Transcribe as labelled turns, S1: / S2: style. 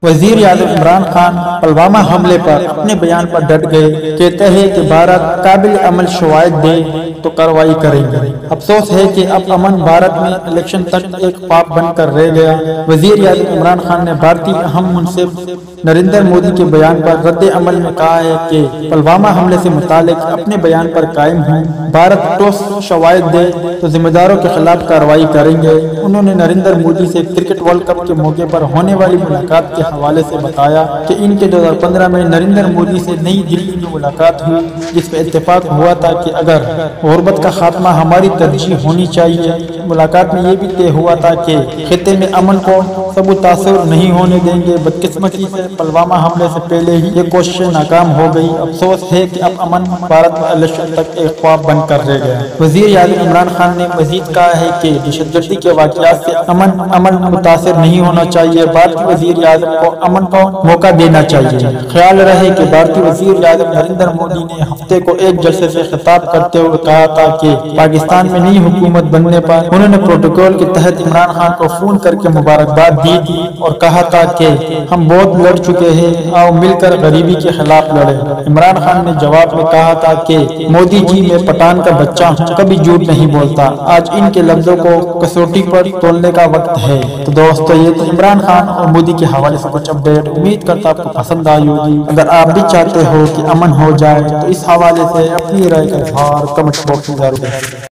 S1: وزیر اعظم عمران خان پلوامہ حملے پر اپنے بیان پر ڈٹ گئے، کہتے ہیں کہ بھارت قابل عمل شواہد دے تو کارروائی کریں گے۔ افسوس ہے کہ اب امن بھارت میں الیکشن تک ایک خواب بن کر رہ گیا۔ وزیر اعظم عمران خان نے بھارتی اہم منصب نریندر مودی کے بیان پر رد عمل میں کہا ہے کہ پلوامہ حملے سے متعلق اپنے بیان پر قائم ہوں۔ بھارت ٹھوس شواہد دے تو ذمہ داروں کے خلاف کارروائی کریں گے۔ انہوں نے نریندر مودی سے کرکٹ ورلڈ کپ کے موقع پر ہونے والی ملاقات کے حوالے سے بتایا کہ ان کے 2015 میں نریندر مودی سے نئی دلی میں ملاقات ہوئی، جس میں اتفاق ہوا تھا کہ اگر غربت کا خاتمہ ہماری ترجیح ہونی چاہیے۔ ملاقات میں یہ بھی طے ہوا تھا کہ خطے میں امن کو متاثر نہیں ہونے دیں گے۔ بدقسمتی سے پلوامہ حملے سے پہلے ہی یہ کوششیں ناکام ہو گئی۔ افسوس ہے کہ اب امن بھارت میں الیکشن تک ایک خواب بن کر رہ گیا۔ وزیر اعظم عمران خان نے مزید کہا ہے کہ دہشت گردی کے واقعات سے امن متاثر نہیں ہونا چاہیے۔ بھارتی وزیر اعظم کو امن کو موقع دینا چاہیے۔ خیال رہے کہ بھارتی وزیر اعظم نریندر مودی نے ہفتے کو ایک جلسے سے خطاب کرتے ہوئے کہا تھا کہ پاکستان میں نئی حکومت بننے پر انہوں نے پروٹوکول کے تحت عمران خان کو فون کر کے مبارکباد دی تھی اور کہا تھا کہ ہم بہت لڑ چکے ہیں، آؤ مل کر غریبی کے خلاف لڑیں۔ عمران خان نے جواب میں کہا تھا کہ مودی جی میں پٹھان کا بچہ ہوں، کبھی جھوٹ نہیں بولتا۔ آج ان کے لفظوں کو کسوٹی پر تولنے کا وقت ہے۔ تو دوستو یہ تو عمران خان اور مودی کے حوالے سے کچھ اپڈیٹ، امید کرتا آپ کو پسند آئی ہوگی۔ اگر آپ بھی چاہتے ہو کہ امن ہو جائے تو اس حوالے سے اپنی رائے کا اظہار کمنٹ باکس میں ضرور کریں۔